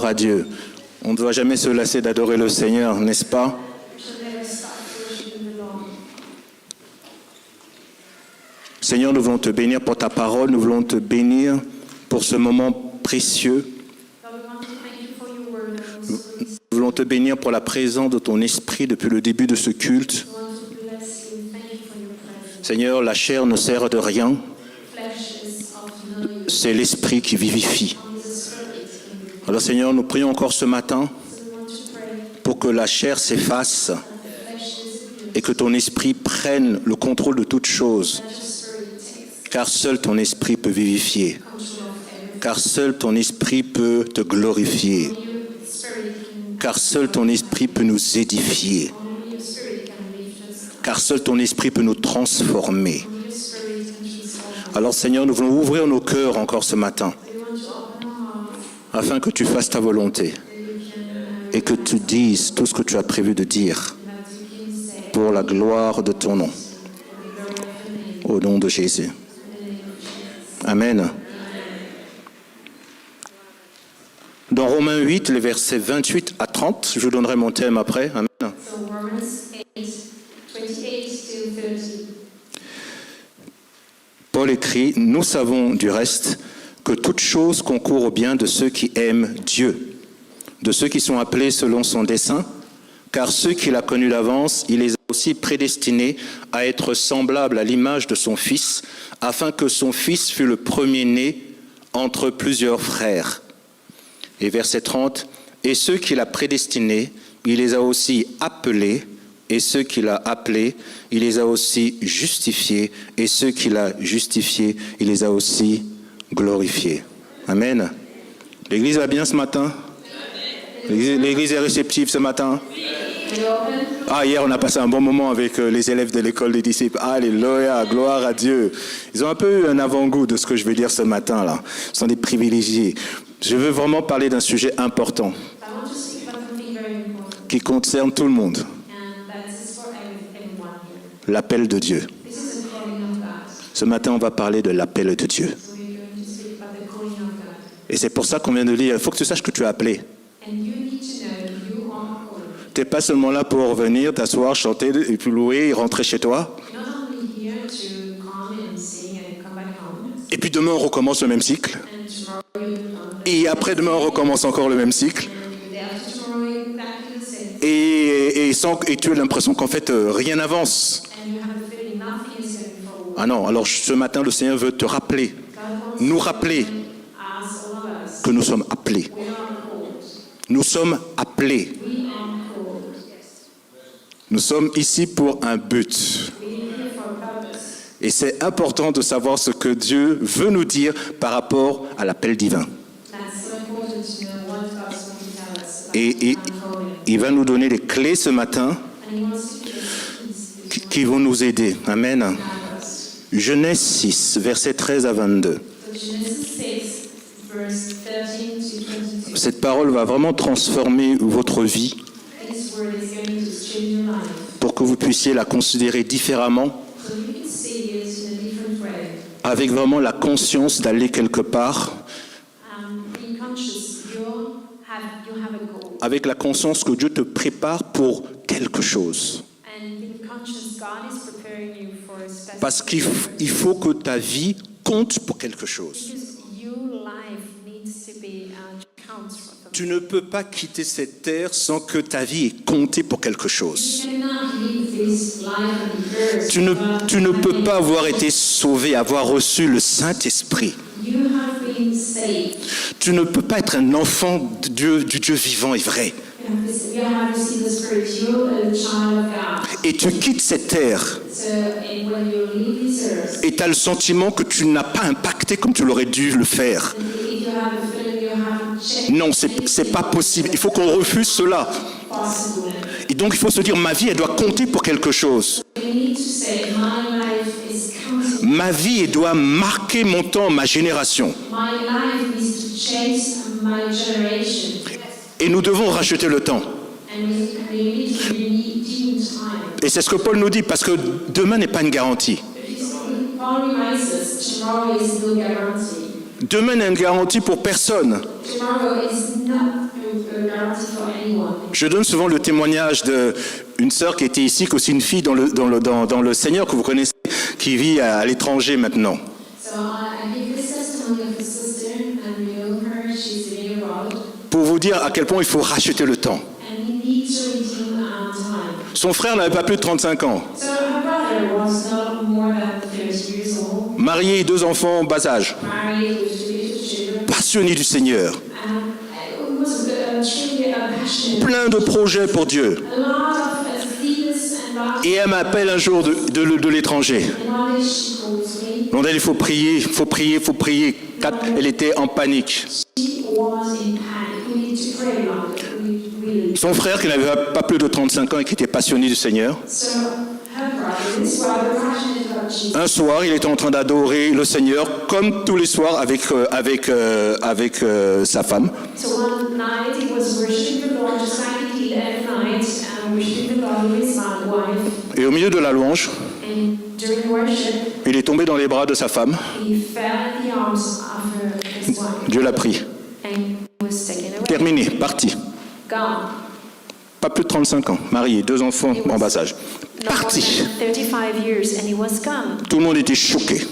à Dieu. On ne doit jamais se lasser d'adorer le Seigneur, n'est-ce pas? Seigneur, nous voulons te bénir pour ta parole, nous voulons te bénir pour ce moment précieux. Nous voulons te bénir pour la présence de ton esprit depuis le début de ce culte. Seigneur, la chair ne sert de rien. C'est l'esprit qui vivifie. Alors Seigneur, nous prions encore ce matin pour que la chair s'efface et que ton esprit prenne le contrôle de toutes choses. Car seul ton esprit peut vivifier. Car seul ton esprit peut te glorifier. Car seul ton esprit peut nous édifier. Car seul ton esprit peut nous transformer. Alors Seigneur, nous voulons ouvrir nos cœurs encore ce matin, afin que tu fasses ta volonté et que tu dises tout ce que tu as prévu de dire pour la gloire de ton nom. Au nom de Jésus. Amen. Dans Romains 8, les versets 28 à 30, je vous donnerai mon thème après. Amen. Paul écrit, « Nous savons du reste que toute chose concourt au bien de ceux qui aiment Dieu, de ceux qui sont appelés selon son dessein, car ceux qu'il a connus d'avance, il les a aussi prédestinés à être semblables à l'image de son Fils, afin que son Fils fût le premier-né entre plusieurs frères. » Et verset 30, « Et ceux qu'il a prédestinés, il les a aussi appelés, et ceux qu'il a appelés, il les a aussi justifiés, et ceux qu'il a justifiés, il les a aussi glorifiés. » Amen. L'Église va bien ce matin? L'Église est réceptive ce matin? Ah, hier on a passé un bon moment avec les élèves de l'école des disciples. Alléluia, gloire à Dieu. Ils ont un peu eu un avant-goût de ce que je vais dire ce matin là. Ils sont des privilégiés. Je veux vraiment parler d'un sujet important qui concerne tout le monde. L'appel de Dieu. Ce matin, on va parler de l'appel de Dieu. Et c'est pour ça qu'on vient de lire. Il faut que tu saches que tu es appelé. Tu n'es pas seulement là pour venir, t'asseoir, chanter, et puis louer et rentrer chez toi. Et puis demain, on recommence le même cycle. Et après-demain, on recommence encore le même cycle. Et tu as l'impression qu'en fait, rien n'avance. Ah non, alors ce matin, le Seigneur veut te rappeler, nous rappeler que nous sommes appelés. Nous sommes appelés. Nous sommes ici pour un but. Et c'est important de savoir ce que Dieu veut nous dire par rapport à l'appel divin. Et il va nous donner des clés ce matin qui vont nous aider. Amen. Genèse 6, versets 13 à 22. Cette parole va vraiment transformer votre vie pour que vous puissiez la considérer différemment, avec vraiment la conscience d'aller quelque part, avec la conscience que Dieu te prépare pour quelque chose. Parce qu'il faut que ta vie compte pour quelque chose. Tu ne peux pas quitter cette terre sans que ta vie ait compté pour quelque chose. Tu ne peux pas avoir été sauvé, avoir reçu le Saint-Esprit. Tu ne peux pas être un enfant du Dieu vivant et vrai. Et tu quittes cette terre. Et tu as le sentiment que tu n'as pas impacté comme tu l'aurais dû le faire. Non, c'est pas possible. Il faut qu'on refuse cela. Et donc il faut se dire, ma vie, elle doit compter pour quelque chose. Ma vie, elle doit marquer mon temps, ma génération. Et nous devons racheter le temps. Et c'est ce que Paul nous dit, parce que demain n'est pas une garantie. Demain n'est une garantie pour personne. Je donne souvent le témoignage d'une sœur qui était ici, qui est aussi une fille dans le Seigneur que vous connaissez, qui vit à l'étranger maintenant. Pour vous dire à quel point il faut racheter le temps. Son frère n'avait pas plus de 35 ans. Marié, 2 enfants, bas âge. Passionné du Seigneur. Plein de projets pour Dieu. Et elle m'appelle un jour de l'étranger. Donc il faut prier, il faut prier, il faut prier. Elle était en panique. Son frère, qui n'avait pas plus de 35 ans et qui était passionné du Seigneur, un soir, il était en train d'adorer le Seigneur, comme tous les soirs avec sa femme. Et au milieu de la louange, il est tombé dans les bras de sa femme. Dieu l'a pris. Terminé, parti. Pas plus de 35 ans, marié, 2 enfants en bas âge. Parti. Tout le monde était choqué.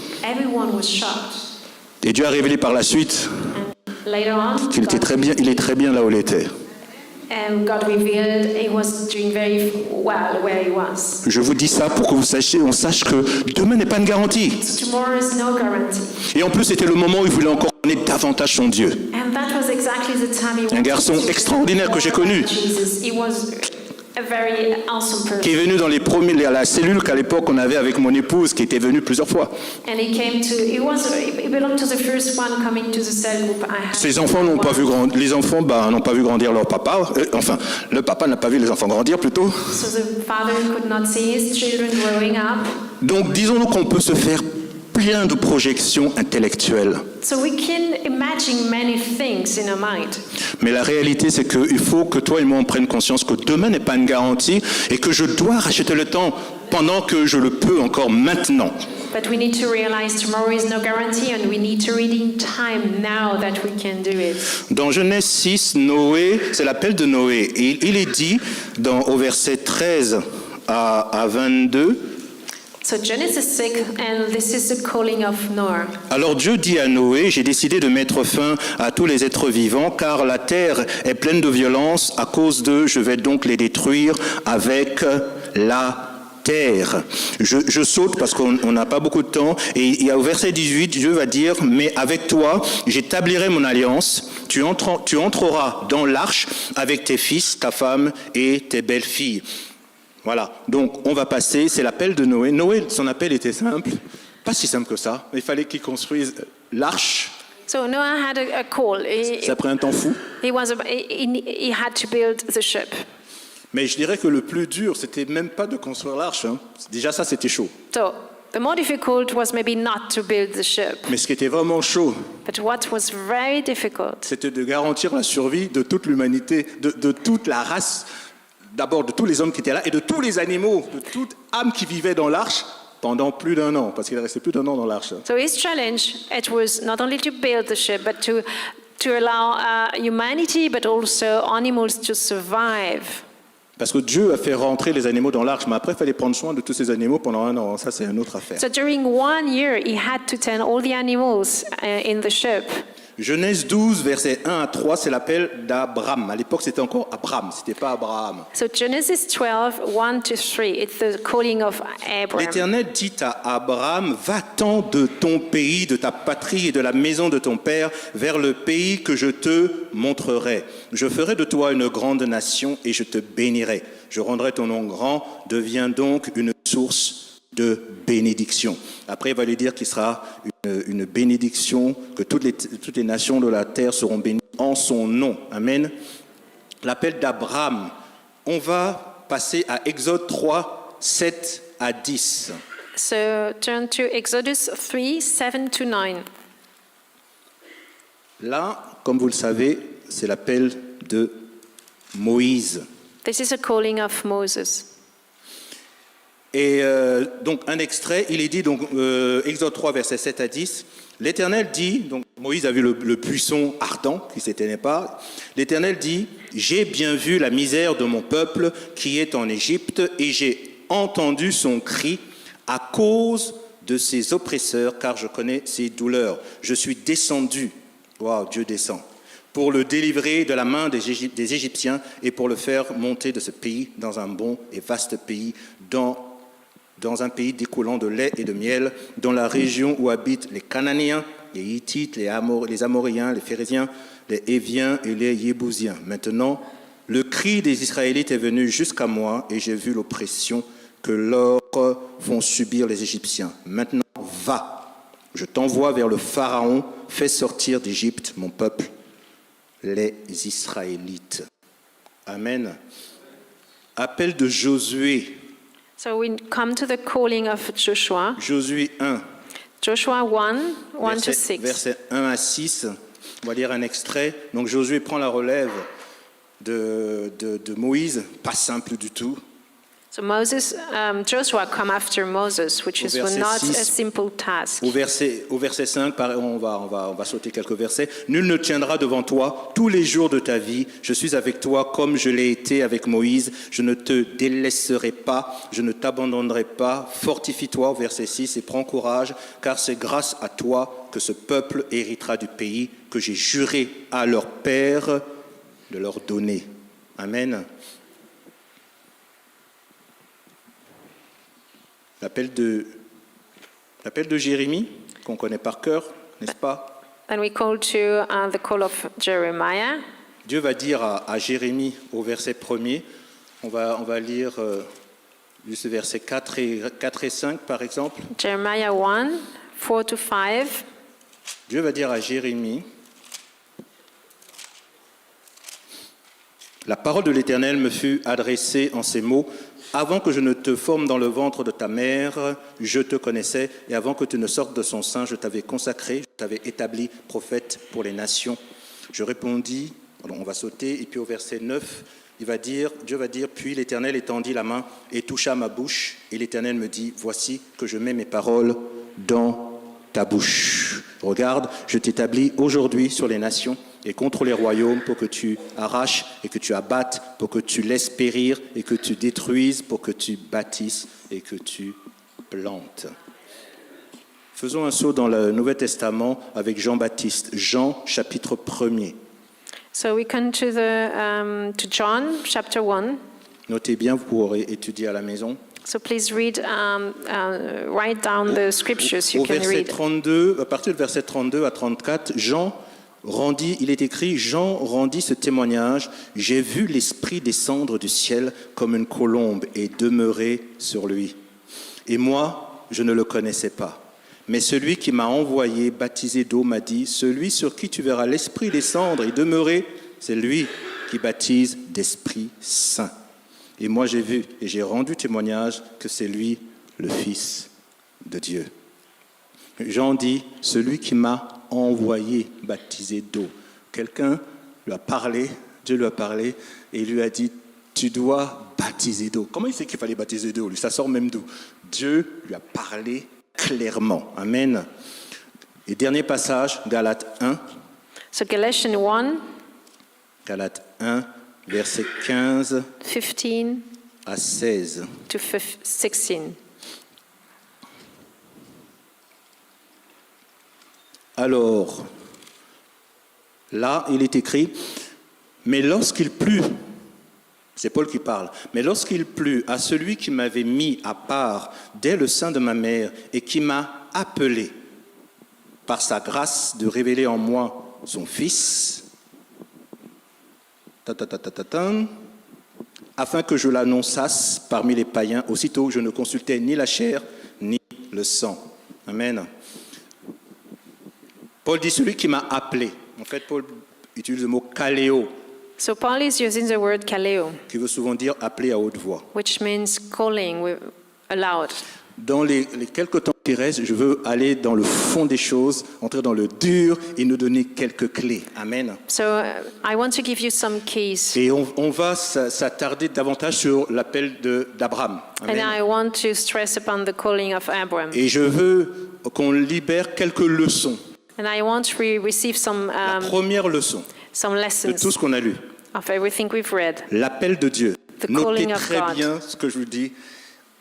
Et Dieu a révélé par la suite qu'il était très bien, il est très bien là où il était. Je vous dis ça pour que on sache que demain n'est pas une garantie. Et en plus, c'était le moment où il voulait encore connaître davantage son Dieu. Un garçon extraordinaire que j'ai connu, qui est venu dans à la cellule qu'à l'époque on avait avec mon épouse, qui était venue plusieurs fois. Ses enfants n'ont pas vu grandir, les enfants n'ont pas vu grandir leur papa, enfin le papa n'a pas vu les enfants grandir plutôt. Donc disons-nous qu'on peut se faire plein de projections intellectuelles. Mais la réalité, c'est qu'il faut que toi et moi on prenne conscience que demain n'est pas une garantie et que je dois racheter le temps pendant que je le peux encore maintenant. But we need to realize tomorrow is no guarantee and we need to redeem time now that we can do it. Dans Genèse 6, Noé, c'est l'appel de Noé. Et il est dit au verset 13 à 22. So Genesis 6, and this is the calling of Noah. Alors Dieu dit à Noé, j'ai décidé de mettre fin à tous les êtres vivants, car la terre est pleine de violence. À cause d'eux, je vais donc les détruire avec la terre. Je saute parce qu'on n'a pas beaucoup de temps. Et au verset 18, Dieu va dire, mais avec toi, j'établirai mon alliance. Tu entreras dans l'arche avec tes fils, ta femme et tes belles-filles. Voilà, donc on va passer, c'est l'appel de Noé. Noé, son appel était simple, pas si simple que ça. Il fallait qu'il construise l'arche. So Noah had a call. Ça a pris un temps fou. He had to build the ship. Mais je dirais que le plus dur, c'était même pas de construire l'arche. Hein. Déjà ça, c'était chaud. So the more difficult was maybe not to build the ship. Mais ce qui était vraiment chaud, but what was very difficult, c'était de garantir la survie de toute l'humanité, de toute la race. D'abord de tous les hommes qui étaient là et de tous les animaux, de toute âme qui vivait dans l'arche pendant plus d'1 an, parce qu'il restait plus d'1 an dans l'arche. So his challenge, it was not only to build the ship, but to allow humanity, but also animals to survive. Parce que Dieu a fait rentrer les animaux dans l'arche, mais après il fallait prendre soin de tous ces animaux pendant 1 an. Ça, c'est une autre affaire. So during 1 year, he had to tend all the animals in the ship. Genèse 12, versets 1 à 3, c'est l'appel d'Abraham. À l'époque, c'était encore Abraham, c'était pas Abraham. So Genesis 12, 1 to 3, it's the calling of Abraham. L'Éternel dit à Abraham, va-t'en de ton pays, de ta patrie et de la maison de ton père, vers le pays que je te montrerai. Je ferai de toi une grande nation et je te bénirai. Je rendrai ton nom grand, deviens donc une source de bénédiction. Après, il va lui dire qu'il sera une bénédiction, que toutes les nations de la terre seront bénies en son nom. Amen. L'appel d'Abraham. On va passer à Exode 3, 7 à 10. So turn to Exodus 3, 7 to 9. Là, comme vous le savez, c'est l'appel de Moïse. This is a calling of Moses. Et donc un extrait, il est dit, donc Exode 3, versets 7 à 10, l'Éternel dit, donc Moïse a vu le buisson ardent qui ne s'éteignait pas. L'Éternel dit, « J'ai bien vu la misère de mon peuple qui est en Égypte et j'ai entendu son cri à cause de ses oppresseurs, car je connais ses douleurs. Je suis descendu, waouh, Dieu descend, pour le délivrer de la main des Égyptiens et pour le faire monter de ce pays dans un bon et vaste pays, dans un pays découlant de lait et de miel, dans la région où habitent les Cananéens, les Hittites, les Amoréens, les Phérésiens, les Héviens et les Yébousiens. Maintenant, le cri des Israélites est venu jusqu'à moi et j'ai vu l'oppression que leur font subir les Égyptiens. Maintenant, va, je t'envoie vers le Pharaon, fais sortir d'Égypte mon peuple, les Israélites. Amen. Appel de Josué. So we come to the calling of Joshua. Josué 1. Joshua 1, 1 to 6. Versets 1 à 6. On va lire un extrait. Donc Josué prend la relève de Moïse, pas simple du tout. So Joshua come after Moses, which is not a simple task. Au verset 5, on va sauter quelques versets. Nul ne tiendra devant toi tous les jours de ta vie. Je suis avec toi comme je l'ai été avec Moïse. Je ne te délaisserai pas, je ne t'abandonnerai pas. Fortifie-toi, au verset 6, et prends courage, car c'est grâce à toi que ce peuple héritera du pays que j'ai juré à leur père de leur donner. Amen. L'appel de Jérémie, qu'on connaît par cœur, n'est-ce pas? And we call to the call of Jeremiah. Dieu va dire à Jérémie au verset 1er, on va lire ce verset 4 et 5 par exemple. Jeremiah 1, 4 to 5. Dieu va dire à Jérémie, la parole de l'Éternel me fut adressée en ces mots. Avant que je ne te forme dans le ventre de ta mère, je te connaissais, et avant que tu ne sortes de son sein, je t'avais consacré, je t'avais établi prophète pour les nations. Je répondis, on va sauter, et puis au verset 9, Dieu va dire, puis l'Éternel étendit la main et toucha ma bouche, et l'Éternel me dit, voici que je mets mes paroles dans ta bouche. Regarde, je t'établis aujourd'hui sur les nations et contre les royaumes pour que tu arraches et que tu abattes, pour que tu laisses périr et que tu détruises, pour que tu bâtisses et que tu plantes. Faisons un saut dans le Nouveau Testament avec Jean-Baptiste. Jean, chapitre 1er. So we come to John, chapter 1. Notez bien, vous pourrez étudier à la maison. So please read, write down the scriptures you can read. À partir du verset 32 à 34, il est écrit, Jean rendit ce témoignage, j'ai vu l'Esprit descendre du ciel comme une colombe et demeurer sur lui. Et moi, je ne le connaissais pas. Mais celui qui m'a envoyé baptiser d'eau m'a dit, celui sur qui tu verras l'Esprit descendre et demeurer, c'est lui qui baptise d'Esprit Saint. Et moi j'ai vu et j'ai rendu témoignage que c'est lui le Fils de Dieu. Jean dit, celui qui m'a envoyé baptiser d'eau. Quelqu'un lui a parlé, Dieu lui a parlé et il lui a dit, tu dois baptiser d'eau. Comment il sait qu'il fallait baptiser d'eau? Ça sort même d'où? Dieu lui a parlé clairement. Amen. Et dernier passage, Galates 1. So Galatians 1. Galates 1, versets 15 à 16. To 16. Alors, là, il est écrit, mais lorsqu'il plut, c'est Paul qui parle, mais lorsqu'il plut à celui qui m'avait mis à part dès le sein de ma mère et qui m'a appelé par sa grâce de révéler en moi son Fils, afin que je l'annonçasse parmi les païens, aussitôt je ne consultais ni la chair ni le sang. Amen. Paul dit celui qui m'a appelé. En fait, Paul utilise le mot kaléo. So Paul is using the word kaleo, qui veut souvent dire appeler à haute voix. which means calling aloud. Dans les quelques temps qui restent, je veux aller dans le fond des choses, entrer dans le dur et nous donner quelques clés. Amen. So I want to give you some keys. Et on va s'attarder davantage sur l'appel d'Abraham. Amen. And I want to stress upon the calling of Abraham. Et je veux qu'on libère quelques leçons And I want to receive some La première leçon de lessons tout ce qu'on a lu, of everything we've read. l'appel de Dieu. The Notez calling of très God. bien ce que je vous dis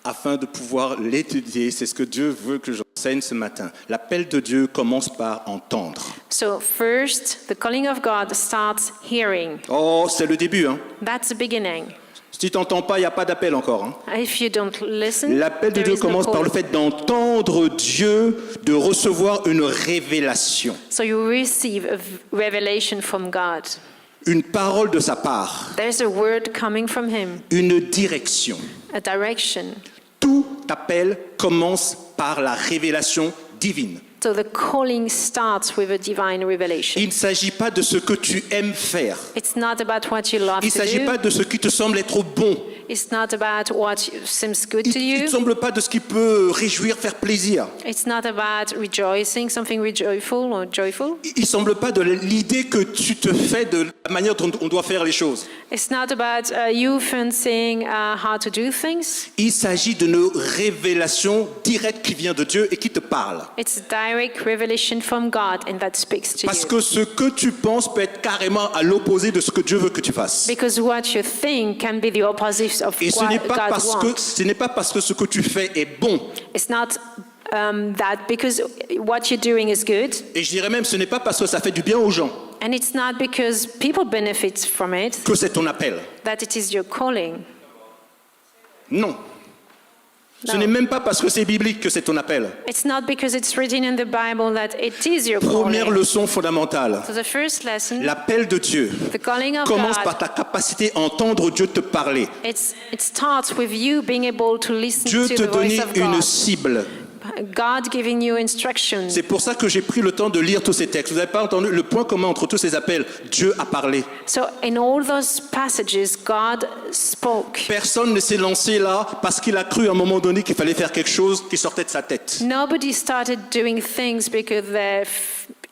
afin de pouvoir l'étudier. C'est ce que Dieu veut que j'enseigne ce matin. L'appel de Dieu commence par entendre. So first, the calling of God starts hearing. Oh, c'est le début. Hein. That's the beginning. Si tu n'entends pas, il n'y a pas d'appel encore. Hein. If you don't listen, L'appel de there Dieu is no commence par le call. fait d'entendre Dieu, de recevoir une révélation, So you receive a revelation from God. une parole de sa part, There's a word coming from Him, une direction. a direction. Tout appel commence par la révélation divine. So the calling starts with a divine revelation. Il ne s'agit pas de ce que tu aimes faire. It's not about what you love Il ne to s'agit do. pas de ce qui te semble être bon. It's not about what seems good to Il ne you. semble pas de ce qui peut réjouir, faire plaisir. It's not about rejoicing, something joyful or joyful. Il ne semble pas de l'idée que tu te fais de la manière dont on doit faire les choses. It's not about you fancying how to do things. Il s'agit d'une révélation directe qui vient de Dieu et qui te parle. It's direct revelation from God and that speaks to Parce you. que ce que tu penses peut être carrément à l'opposé de ce que Dieu veut que tu fasses. Because what you think can be the opposite of Et ce what n'est pas God parce que wants. ce n'est pas parce que ce que tu fais est bon. It's not that because what you're doing is good, Et je dirais même ce n'est pas parce que ça fait du bien aux gens and it's not because people benefit from it que c'est ton appel. that it is your calling. Non. Ce No. n'est même pas parce que c'est biblique que c'est ton appel. It's not because it's written in the Bible that it is your Première calling. leçon fondamentale. So the first lesson, L'appel de Dieu the calling of commence par God, ta capacité à entendre Dieu te parler. it starts with you being able to listen Dieu to te the voice donner of une God. cible. God giving you instructions. C'est pour ça que j'ai pris le temps de lire tous ces textes. Vous n'avez pas entendu le point commun entre tous ces appels. Dieu a parlé. So in all those passages, God spoke. Personne ne s'est lancé là parce qu'il a cru à un moment donné qu'il fallait faire quelque chose qui sortait de sa tête. Nobody started doing things because they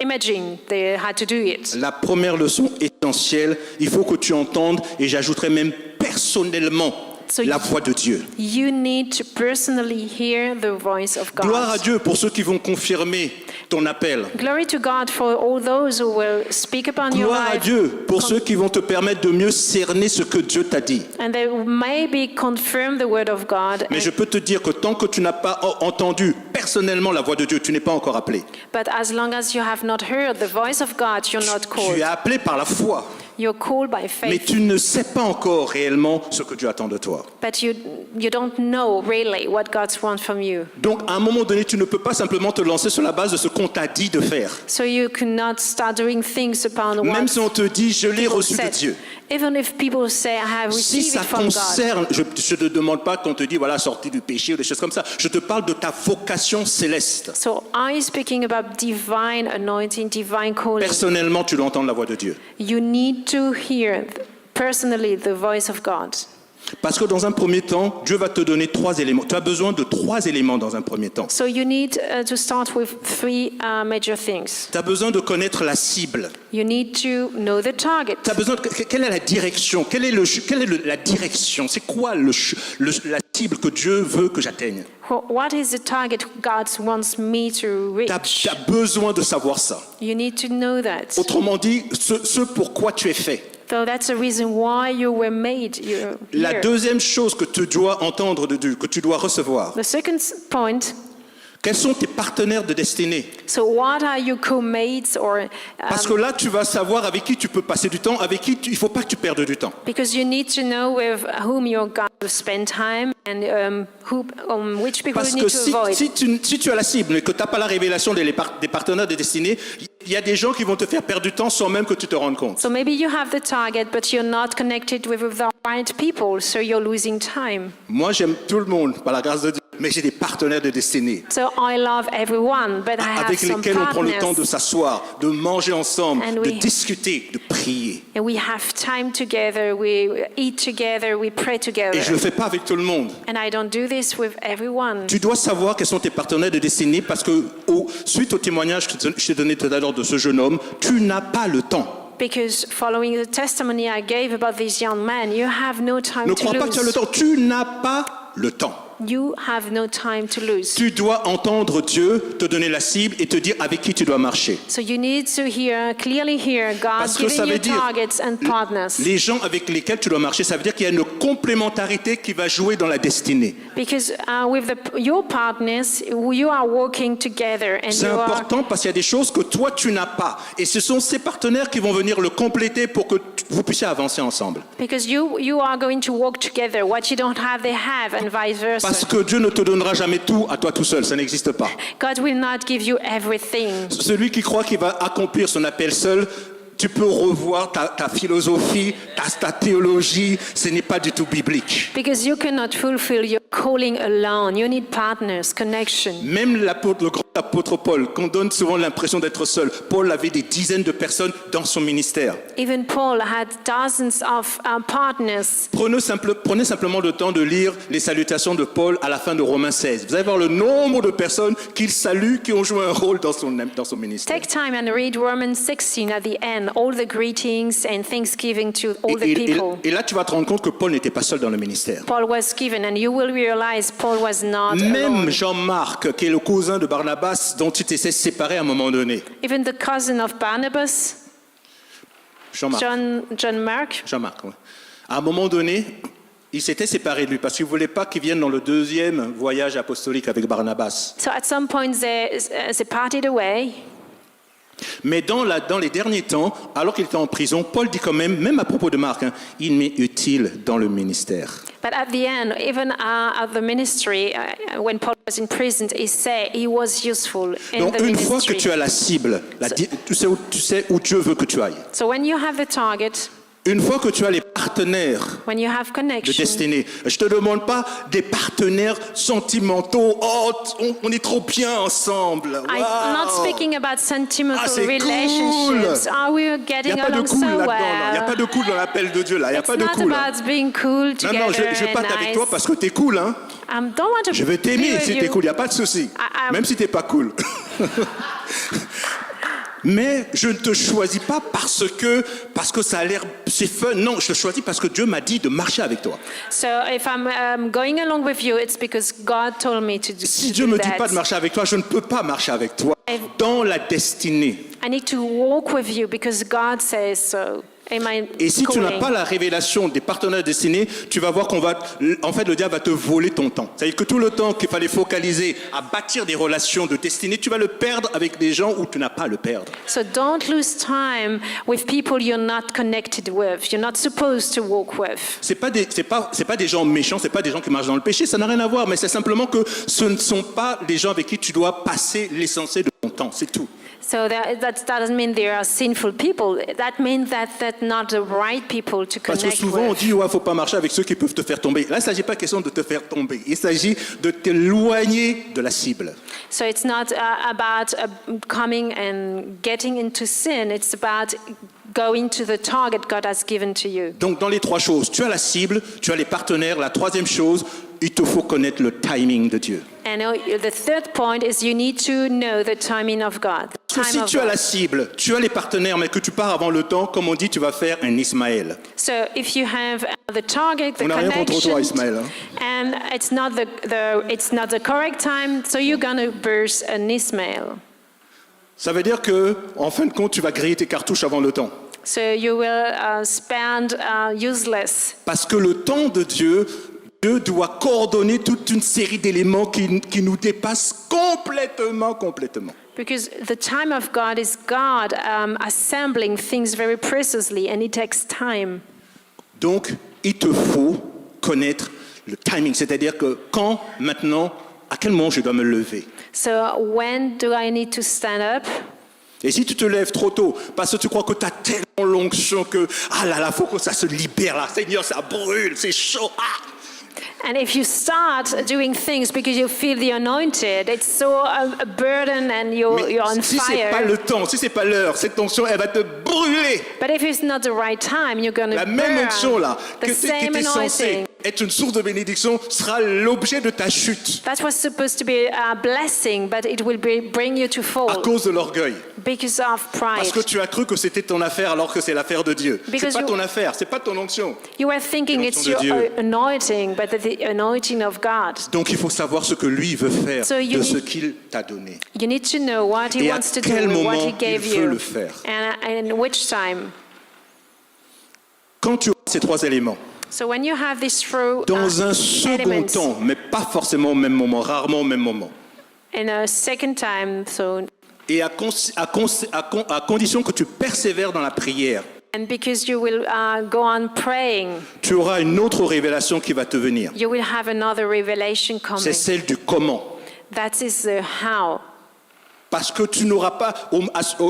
imagined they had to do it. La première leçon essentielle, il faut que tu entendes, et j'ajouterai même personnellement, So la voix de Dieu. You need to personally hear the voice of God. Gloire à Dieu pour ceux qui vont confirmer ton appel. Glory to God for all those who will speak upon your Gloire à life. Dieu pour ceux qui vont te permettre de mieux cerner ce que Dieu t'a dit. And they maybe confirm the word of God. Mais je peux te dire que tant que tu n'as pas entendu personnellement la voix de Dieu, tu n'es pas encore appelé. But as long as you have not heard the voice of God, you're not Tu called. es appelé par la foi, You're called by mais faith. tu ne sais pas encore réellement ce que Dieu attend de toi. But you don't know really what God wants from you. Donc à un moment donné, tu ne peux pas simplement te lancer sur la base de ce qu'on t'a dit de faire. So you cannot start doing things upon Même what si on te dit, je l'ai people reçu de said. Dieu. Even if people say, I have Si received ça it from God. concerne, je ne te demande pas qu'on te dit, voilà, sortir du péché ou des choses comme ça. Je te parle de ta vocation céleste. So are you speaking about divine anointing, divine calling? Personnellement, tu dois entendre la voix de Dieu. You need to hear personally the voice of God. Parce que dans un premier temps, Dieu va te donner 3 éléments. Tu as besoin de 3 éléments dans un premier temps. So you need to start with three major things. Tu as besoin de connaître la cible. You need to know the target. Tu as besoin de... Quelle est la direction? Quelle est la direction? C'est quoi la cible que Dieu veut que j'atteigne? What is the target God wants me to Tu reach? as besoin de savoir ça. You need to know that. Autrement dit, ce pourquoi tu es fait. So that's the reason why you were made. You're La here. deuxième chose que tu dois entendre de Dieu, que tu dois recevoir, The second point, quels sont tes partenaires de destinée? so what are your co-mates or Parce que là, tu vas savoir avec qui tu peux passer du temps, avec qui il ne faut pas que tu perdes du temps. because you need to know with whom you're going to spend time and which people Parce you que need to si avoid. tu as la cible et que tu n'as pas la révélation des partenaires de destinée, il y a des gens qui vont te faire perdre du temps sans même que tu te rendes compte. So maybe you have the target, but you're not connected with the right people, so you're losing time. Moi, j'aime tout le monde, par la grâce de Dieu, mais j'ai des partenaires de destinée So I love everyone, but I have avec some lesquels on prend le temps de partners, s'asseoir, de manger ensemble, And de we- discuter, de prier. and we have time together, we eat together, we pray Et together. je ne le fais pas avec tout le monde. And I don't do this with everyone. Tu dois savoir quels sont tes partenaires de destinée parce que, suite au témoignage que je t'ai donné tout à l'heure de ce jeune homme, tu n'as pas le temps. Because following the testimony I gave about this young man, you have no time Ne to crois pas que tu as le lose. temps. Tu n'as pas le temps. You have no time to lose. Tu dois entendre Dieu te donner la cible et te dire avec qui tu dois marcher. So you need to clearly hear God Parce que ça giving veut you dire, targets and partners. les gens avec lesquels tu dois marcher, ça veut dire qu'il y a une complémentarité qui va jouer dans la destinée. Because with your partners, you are working together and C'est you are, important parce qu'il y a des choses que toi tu n'as pas. Et ce sont ces partenaires qui vont venir le compléter pour que vous puissiez avancer ensemble. because you are going to work together. What you don't have, they have, and vice versa. Parce que Dieu ne te donnera jamais tout à toi tout seul, ça n'existe pas. God will not give you everything. Celui qui croit qu'il va accomplir son appel seul, tu peux revoir ta philosophie, ta théologie, ce n'est pas du tout biblique. Because you cannot fulfill your calling alone. You need partners, connection. Même le grand apôtre Paul, qu'on donne souvent l'impression d'être seul, Paul avait des dizaines de personnes dans son ministère. Even Paul had dozens of partners. Prenez simplement le temps de lire les salutations de Paul à la fin de Romains 16. Vous allez voir le nombre de personnes qu'il salue, qui ont joué un rôle dans son ministère. Take time and read Romans 16 at the end, all the greetings and thanksgiving to all the people. Et là, tu vas te rendre compte que Paul n'était pas seul dans le ministère. Paul was given, and you will realize Paul was not Même alone. Jean-Marc, qui est le cousin de Barnabas, dont tu t'essaies de séparer à un moment donné. Even the cousin of Barnabas, Jean-Marc. John Mark, Jean-Marc, ouais. À un moment donné, il s'était séparé de lui parce qu'il ne voulait pas qu'il vienne dans le deuxième voyage apostolique avec Barnabas. so at some point they parted away. Mais dans les derniers temps, alors qu'il était en prison, Paul dit quand même à propos de Marc, il m'est utile dans le ministère. But at the end, even at the ministry, when Paul was in prison, he said he was useful in Donc the une fois que ministry. tu as la cible, tu sais où Dieu veut que tu ailles. So when you have the target, Une fois que tu as les partenaires when you have de connection, destinée, je te demande pas des partenaires sentimentaux. Oh, on est trop bien ensemble. I'm not Wow. speaking about sentimental c'est relationships. cool. Are we Il n'y getting a pas de along cool so là-dedans. Il n'y a well? pas de cool dans l'appel de Dieu là. Il n'y a It's pas de not cool. Hein. about being cool Non, together non, je and pâte avec toi nice. parce que tu es cool. Hein. Don't want to Je vais be t'aimer with si tu es you. cool. Il n'y a pas de souci. Même si tu n'es pas cool. Mais je ne te choisis pas parce que ça a l'air, c'est fun. Non, je te choisis parce que Dieu m'a dit de marcher avec toi. So if I'm going along with you, it's because God told me to do, Si to Dieu do ne me dit that. pas de marcher avec toi, je ne peux pas marcher avec toi dans la destinée. I need to walk with you because God says so. Amen. Et si tu n'as pas la révélation des partenaires destinés, tu vas voir le diable va te voler ton temps. C'est-à-dire que tout le temps qu'il fallait focaliser à bâtir des relations de destinée, tu vas le perdre avec des gens où tu n'as pas à le perdre. So don't lose time with people you're not connected with. You're not supposed to walk with. C'est pas des gens méchants, c'est pas des gens qui marchent dans le péché, ça n'a rien à voir, mais c'est simplement que ce ne sont pas les gens avec qui tu dois passer l'essentiel de ton temps, c'est tout. So that doesn't mean they are sinful people. That means that that's not the right people to Parce que connect souvent on with. dit ouais, faut pas marcher avec ceux qui peuvent te faire tomber. Là, il ne s'agit pas question de te faire tomber, il s'agit de t'éloigner de la cible. So it's not about coming and getting into sin. It's about going to the target God has given to you. Donc dans les trois choses, tu as la cible, tu as les partenaires. La troisième chose, il te faut connaître le timing de Dieu. And the third point is you need to know the timing of God. The Parce que time si of tu as God. la cible, tu as les partenaires, mais que tu pars avant le temps, comme on dit, tu vas faire un Ismaël. So if you have the target, the On n'a rien contre toi, connection, Ismaël. Hein. and it's not the correct time, so you're gonna burst an Ismail. Ça veut dire que, en fin de compte, tu vas griller tes cartouches avant le temps. So you will spend useless. Parce que le temps de Dieu doit coordonner toute une série d'éléments qui nous dépassent complètement. Because the time of God is God assembling things very precisely, and it takes time. Donc, il te faut connaître le timing, c'est-à-dire que quand, maintenant, à quel moment je dois me lever. So when do I need to stand up? Et si tu te lèves trop tôt, parce que tu crois que tu as tellement l'onction que, ah là là, faut que ça se libère là, Seigneur, ça brûle, c'est chaud, ah. And if you start doing things because you feel the anointed, it's so a burden and you're on Mais si c'est pas fire. le temps, si c'est pas l'heure, cette onction, elle va te brûler. But if it's not the right time, you're going to La même burn. onction là, The que same tu étais censé anointing être une source de bénédiction sera l'objet de ta chute That was supposed to be a blessing, but it will bring you to à fall cause de l'orgueil. because of Parce que pride. tu as cru que c'était ton affaire alors que c'est l'affaire de Dieu. C'est Because pas you- ton affaire, c'est pas ton onction. You were thinking it's your L'onction de Dieu. anointing, but the anointing of God. Donc il faut savoir ce que lui veut faire So you de need- ce qu'il t'a donné. You need to know what He Et à wants to do, quel what moment He gave il veut you, le faire. and which time. Quand tu as ces trois éléments, So when you have these through dans un second elements temps, mais pas forcément au même moment, rarement au même moment, in a second time, so et à condition que tu persévères dans la prière, and because you will go on praying, tu auras une autre révélation qui va te venir. you will have another revelation C'est coming. celle du comment. That is the how. Parce que tu n'auras pas,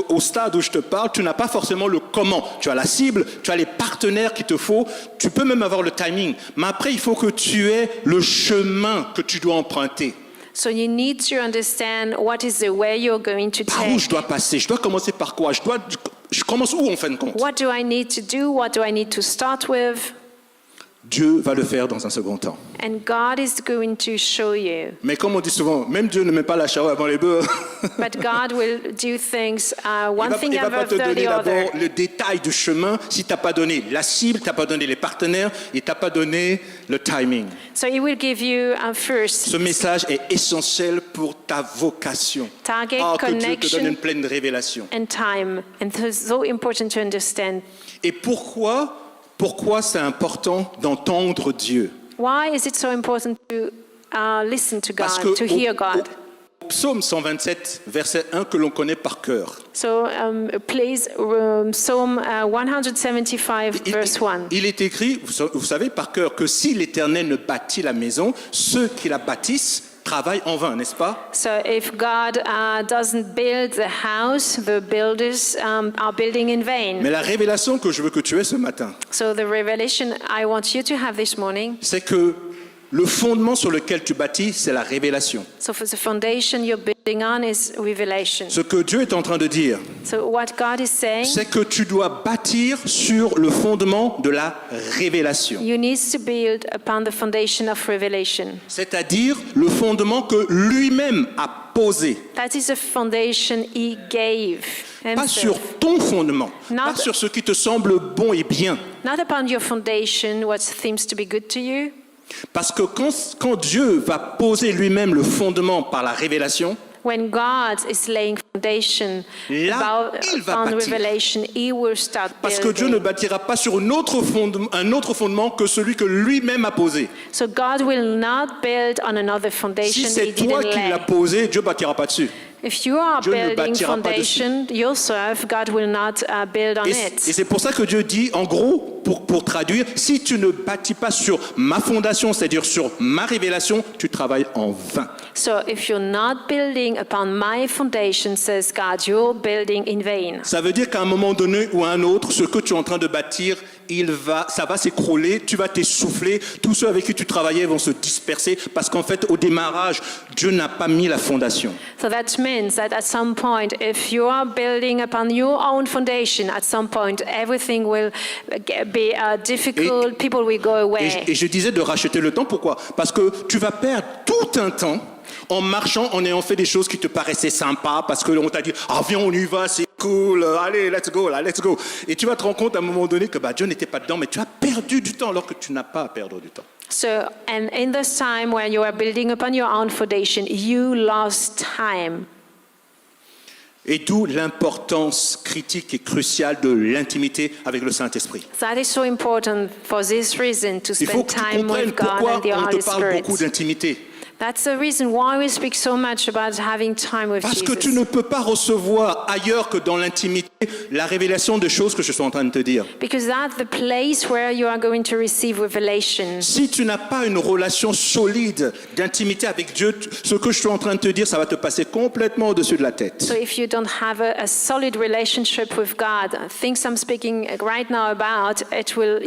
au stade où je te parle, tu n'as pas forcément le comment. Tu as la cible, tu as les partenaires qu'il te faut, tu peux même avoir le timing. Mais après, il faut que tu aies le chemin que tu dois emprunter. So you need to understand what is the way you're going to Par où je take. dois passer? Je dois commencer par quoi? Je commence où en fin de compte? What do I need to do? What do I need to start with? Dieu va le faire dans un second temps. And God is going to show you. Mais comme on dit souvent, même Dieu ne met pas la charrue avant les bœufs. But God will do things, one thing Il va pas te after donner the other. d'abord le détail du chemin si tu n'as pas donné la cible, tu n'as pas donné les partenaires et tu n'as pas donné le timing. So He will give you first Ce message est essentiel pour ta vocation. target, Que Dieu te donne connection, une pleine révélation. and time. And it's so important to understand. Et pourquoi c'est important d'entendre Dieu? Why is it so important to listen to Parce God, que to hear God? au Psaume 127, verset 1 que l'on connaît par cœur, So please, Psalm 175, verse 1. il est écrit, vous savez par cœur, que si l'Éternel ne bâtit la maison, ceux qui la bâtissent travaillent en vain, n'est-ce pas? So if God doesn't build the house, the builders are building in vain. Mais la révélation que je veux que tu aies ce matin, So the revelation I want you to have this morning, c'est que le fondement sur lequel tu bâtis, c'est la révélation. so for the foundation you're building on is revelation. Ce que Dieu est en train de dire, So what God is saying, c'est que tu dois bâtir sur le fondement de la révélation. you need to build upon the foundation of revelation. C'est-à-dire le fondement que lui-même a posé. That is a foundation He gave Pas sur Himself. ton fondement, Not- pas sur ce qui te semble bon et bien. Not upon your foundation, what seems to be good to you. Parce que quand Dieu va poser lui-même le fondement par la révélation, When God is laying foundation Là, il va upon bâtir. revelation, He will start parce que Dieu ne building. bâtira pas sur un autre fondement que celui que lui-même a posé. So God will not build on another Si foundation c'est He toi didn't qui l'as lay. posé, Dieu ne bâtira pas dessus. If you are Dieu ne building bâtira pas foundation yourself, God will not build on Et it. c'est pour ça que Dieu dit, en gros, pour traduire, si tu ne bâtis pas sur ma fondation, c'est-à-dire sur ma révélation, tu travailles en vain. So if you're not building upon my foundation, says God, you're building in vain. Ça veut dire qu'à un moment donné ou à un autre, ce que tu es en train de bâtir, ça va s'écrouler, tu vas t'essouffler, tous ceux avec qui tu travaillais vont se disperser parce qu'en fait, au démarrage, Dieu n'a pas mis la fondation. So that means that at some point, if you are building upon your own foundation, at some point everything will be difficult, people will go away. Et je disais de racheter le temps, pourquoi? Parce que tu vas perdre tout un temps en marchant, en ayant fait des choses qui te paraissaient sympas, parce qu'on t'a dit, ah viens on y va, c'est cool, allez, let's go, là, let's go. Et tu vas te rendre compte à un moment donné que Dieu n'était pas dedans, mais tu as perdu du temps alors que tu n'as pas à perdre du temps. So, and in this time when you are building upon your own foundation, you lost time. Et d'où l'importance critique et cruciale de l'intimité avec le Saint-Esprit. That is so important for this reason, to Il faut spend que tu time comprennes with God pourquoi and the on te Holy parle Spirit. beaucoup d'intimité. That's the reason why we speak so much about having time with Parce que tu Jesus. ne peux pas recevoir ailleurs que dans l'intimité la révélation de choses que je suis en train de te dire. Because that's the place where you are going to receive revelation. Si tu n'as pas une relation solide d'intimité avec Dieu, ce que je suis en train de te dire, ça va te passer complètement au-dessus de la tête. So if you don't have a solid relationship with God, things I'm speaking right now about, you will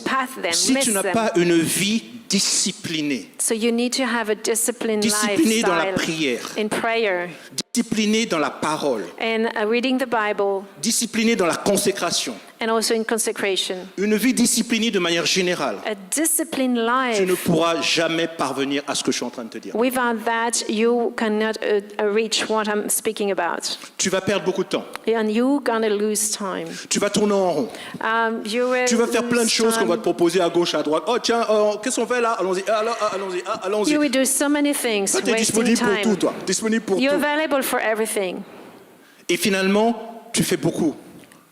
pass them, Si miss tu n'as them. pas une vie disciplinée, So you need to have a disciplined disciplinée dans la lifestyle prière, in prayer, discipliné dans la parole, and reading the Bible, discipliné dans la consécration, and also in consecration. une vie disciplinée de manière générale, A disciplined tu ne life. pourras jamais parvenir à ce que je suis en train de te dire. Without that, you cannot reach what I'm speaking about. Tu vas perdre beaucoup de temps. And you're going to lose time. Tu vas tourner en rond. You will Tu vas faire plein de lose choses qu'on va te time. proposer à gauche, à droite. Oh tiens, qu'est-ce qu'on fait là? Allons-y, allons-y, allons-y. You will do so many things, Toi, tu es wasting disponible pour tout, time. toi. Disponible pour You're tout. available for everything. Et finalement, tu fais beaucoup,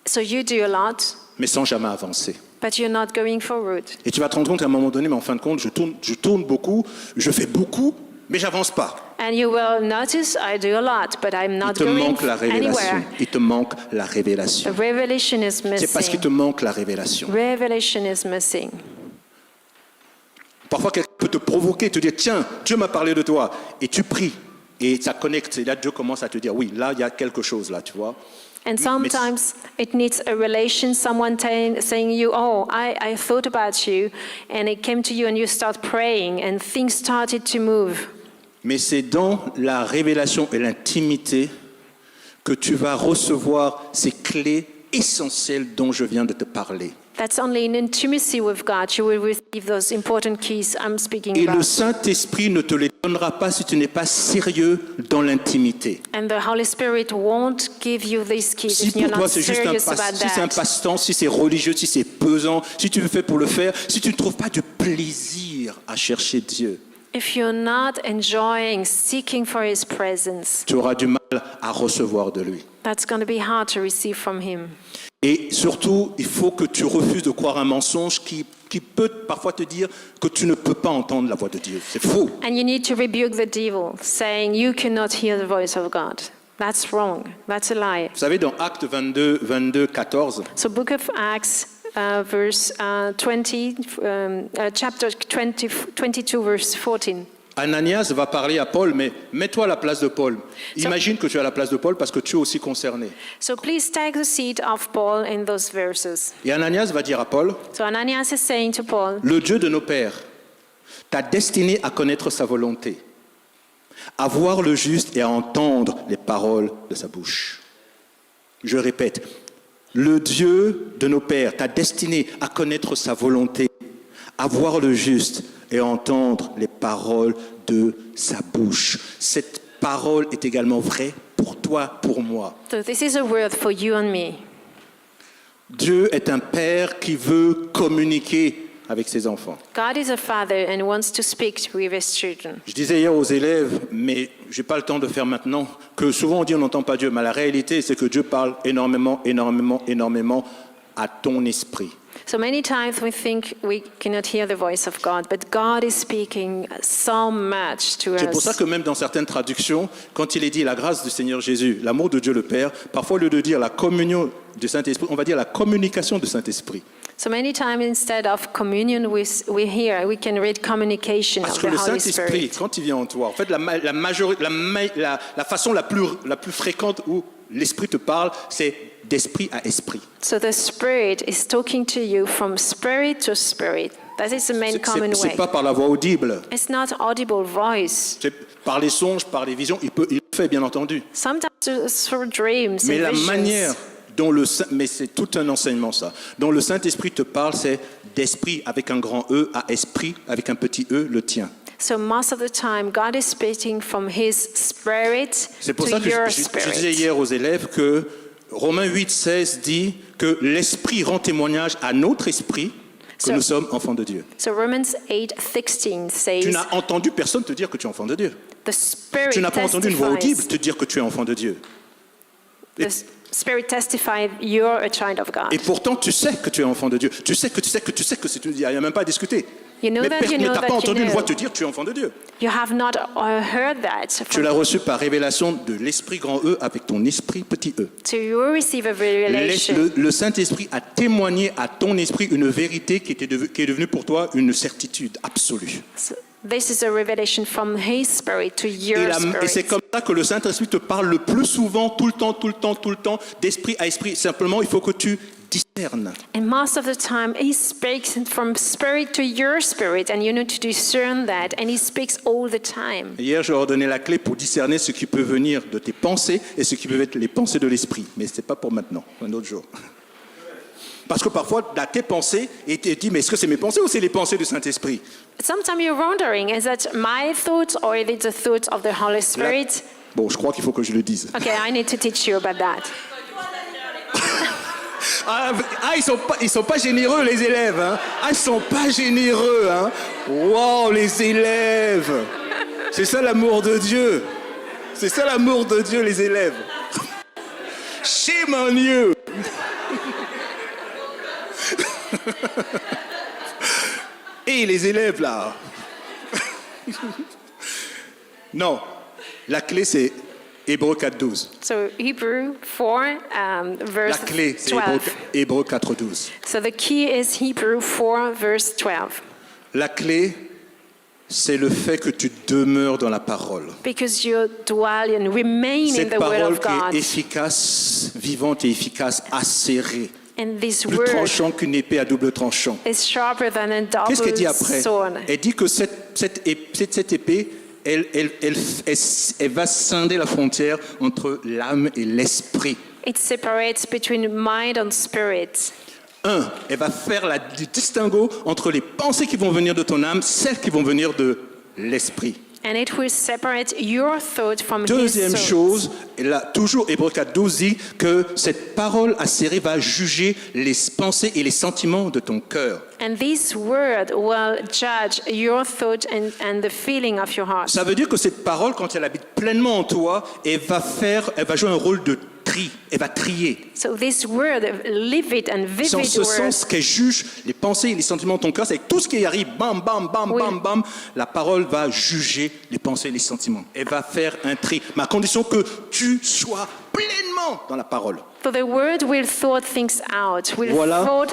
So you do a lot, mais sans jamais avancer. but you're not going forward. Et tu vas te rendre compte qu'à un moment donné, mais en fin de compte, je tourne beaucoup, je fais beaucoup, mais j'avance pas. And you will notice I do a lot, but I'm Il not te going manque la révélation. anywhere. Il te manque la The révélation. revelation is C'est parce qu'il te missing. manque la révélation. Revelation is missing. Parfois, quelqu'un peut te provoquer, te dire, tiens, Dieu m'a parlé de toi. Et tu pries. Et ça connecte. Et là, Dieu commence à te dire, oui, là, il y a quelque chose, là, tu vois. And sometimes it needs a relation, someone saying you, oh, I thought about you, and it came to you and you start praying and things started to move. Mais c'est dans la révélation et l'intimité que tu vas recevoir ces clés essentielles dont je viens de te parler. That's only in intimacy with God you will receive those important keys I'm speaking Et le about. Saint-Esprit ne te les donnera pas si tu n'es pas sérieux dans l'intimité. And the Holy Spirit won't give you these keys Si if pour you're toi not c'est juste serious about si c'est un that. passe-temps, si c'est religieux, si c'est pesant, si tu le fais pour le faire, si tu ne trouves pas de plaisir à chercher Dieu, If you're not enjoying, seeking for His presence, tu auras du mal à recevoir de lui. that's going to be hard to receive from Him. Et surtout, il faut que tu refuses de croire un mensonge qui peut parfois te dire que tu ne peux pas entendre la voix de Dieu. C'est faux. And you need to rebuke the devil, saying you cannot hear the voice of God. That's wrong. That's a lie. Vous savez, dans Actes 22, 14, So, Book of Acts, chapter 20, 22, verse 14. Ananias va parler à Paul, mais mets-toi à la place de Paul. Imagine que tu es à la place de Paul parce que tu es aussi concerné. So, please take the seat of Paul in those verses. Et Ananias va dire à Paul, So, Ananias is saying to Paul, le Dieu de nos pères t'a destiné à connaître sa volonté, à voir le juste et à entendre les paroles de sa bouche. Je répète, le Dieu de nos pères t'a destiné à connaître sa volonté, à voir le juste et à entendre les paroles de sa bouche. Cette parole est également vraie pour toi, pour moi. so this is a word for you and me. Dieu est un père qui veut communiquer avec ses enfants. God is a father and wants to speak with his children. Je disais hier aux élèves, mais je n'ai pas le temps de faire maintenant, que souvent on dit on n'entend pas Dieu, mais la réalité c'est que Dieu parle énormément à ton esprit. So many times we think we cannot hear the voice of God, but God is speaking so much to C'est pour ça us. que même dans certaines traductions, quand il est dit la grâce du Seigneur Jésus, l'amour de Dieu le Père, parfois au lieu de dire la communion du Saint-Esprit, on va dire la communication du Saint-Esprit. So many times instead of communion, we can read communication Parce of que the le Holy Saint-Esprit, Spirit. quand il vient en toi, en fait, la façon la plus fréquente où l'Esprit te parle, c'est d'esprit à esprit. So the Spirit is talking to you from spirit to spirit. That is the main common C'est way. pas par la voix audible, It's not audible voice. c'est par les songes, par les visions, il le fait bien entendu. Sometimes through dreams Mais and la visions. manière dont mais c'est tout un enseignement ça, dont le Saint-Esprit te parle, c'est d'esprit avec un grand E à esprit avec un petit E, le tien. So most of the time, God is speaking from His Spirit C'est pour to ça que your je disais spirit. hier aux élèves que Romains 8, 16 dit que l'Esprit rend témoignage à notre esprit que nous sommes enfants de Dieu. So Romans 8:16 Tu says, n'as entendu personne te dire que tu es enfant de Dieu. the Spirit Tu n'as pas entendu une voix audible testifies. te dire que tu es enfant de Dieu. The Spirit testifies you're a child of God. Et pourtant, tu sais que tu es enfant de Dieu. Tu sais que c'est il n'y a même pas à discuter. You know Mais that you ne know t'as that pas you entendu une voix know. te dire que tu es enfant de Dieu. You have not heard that. Tu l'as reçu par révélation de l'esprit grand E avec ton esprit petit E. So you will receive a revelation. Le Saint-Esprit a témoigné à ton esprit une vérité qui est devenue pour toi une certitude absolue. So This is a revelation from His Spirit to your Et c'est spirit. comme ça que le Saint-Esprit te parle le plus souvent, tout le temps, d'esprit à esprit. Simplement, il faut que tu discernes. And most of the time, He speaks from spirit to your spirit, and you need to discern that. And He speaks all the time. Hier, je leur ai donné la clé pour discerner ce qui peut venir de tes pensées et ce qui peut être les pensées de l'esprit. Mais ce n'est pas pour maintenant, un autre jour. Parce que parfois, dans tes pensées, et tu te dis, mais est-ce que c'est mes pensées ou c'est les pensées du Saint-Esprit? Sometimes you're wondering, is that my thoughts or is it the thoughts of the Holy Spirit? Bon, je crois qu'il faut que je le dise. Okay, I need to teach you about that. Ils sont pas généreux, les élèves. Hein. Ils sont pas généreux. Hein. Wow, les élèves. C'est ça l'amour de Dieu. C'est ça l'amour de Dieu, les élèves. Shame on you. Et les élèves là. Non, la clé c'est Hébreux 4.12. So Hebrew 4, La verse clé c'est 12. Hébreux 4.12. So the key is Hebrew 4, verse 12. La clé c'est le fait que tu demeures dans la parole. Because you dwell and remain in Cette the Word parole of qui God. est efficace, vivante et efficace, acérée, And this plus Word tranchant qu'une épée à double tranchant. is sharper than a Qu'est-ce qu'elle dit double après? sword. Elle dit que cette épée, elle va scinder la frontière entre l'âme et l'esprit. It separates between mind and spirit. Elle va faire le distinguo entre les pensées qui vont venir de ton âme, celles qui vont venir de l'esprit. And it will separate your thought from Deuxième His thoughts. chose, là, toujours Hébreux 4.12 dit que cette parole acérée va juger les pensées et les sentiments de ton cœur. And this word will judge your thought and the feeling of your heart. Ça veut dire que cette parole, quand elle habite pleinement en toi, elle va jouer un rôle de tri, elle va trier. So this word, livid and C'est en vivid ce word, sens qu'elle juge les pensées et les sentiments de ton cœur. C'est avec tout ce qui arrive, bam, bam, bam, Oui. bam, bam. La parole va juger les pensées et les sentiments. Elle va faire un tri. Mais à condition que tu sois pleinement dans la parole. so the word will sort things out, will Voilà. sort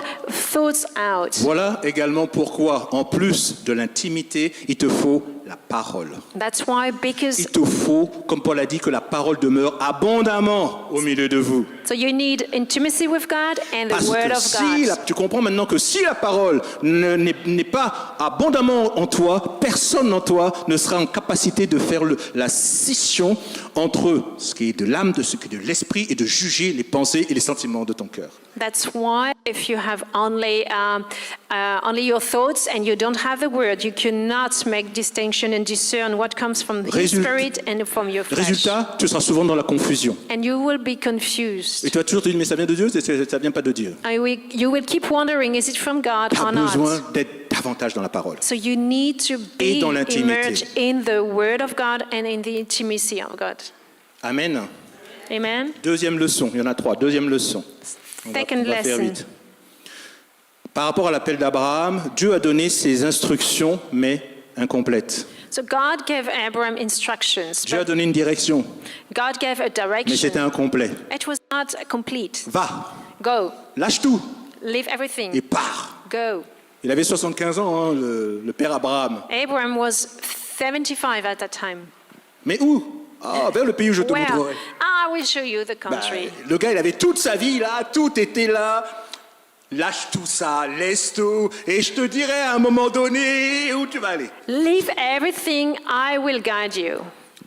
thoughts out. Voilà également pourquoi, en plus de l'intimité, il te faut la parole. That's why, because Il te faut, comme Paul a dit, que la parole demeure abondamment au milieu de vous. so you need intimacy with God and the Parce word que of God. tu comprends maintenant que si la parole n'est pas abondamment en toi, personne en toi ne sera en capacité de faire la scission entre ce qui est de l'âme, de ce qui est de l'esprit et de juger les pensées et les sentiments de ton cœur. That's why if you have only your thoughts and you don't have the word, you cannot make distinction and discern what comes from His Résultat- Spirit and from your flesh. Résultat, tu seras souvent dans la confusion. And you will be confused. Et tu vas toujours te dire, mais ça vient de Dieu, ça vient pas de Dieu. You will keep wondering, is it from God Tu as or not? besoin d'être davantage dans la parole. So you need to Et be dans l'intimité. immersed in the Word of God and in the intimacy of God. Amen. Amen. Deuxième leçon, il y en a 3. Deuxième leçon. On Second va faire lesson. vite. Par rapport à l'appel d'Abraham, Dieu a donné ses instructions, mais incomplètes. So God gave Abraham instructions, Dieu a but donné une direction, God gave a mais c'était direction. incomplet. It was not complete. Va, Go, lâche tout leave et everything, pars. go. Il avait 75 ans, hein, le père Abraham. Abraham was 75 at that time. Mais où? Ah, vers le pays où je te Where? montrerai. I will show you the Bah, country. le gars, il avait toute sa vie là, tout était là. Lâche tout ça, laisse tout, et je te dirai à un moment donné où tu vas aller. Leave everything, I will guide you.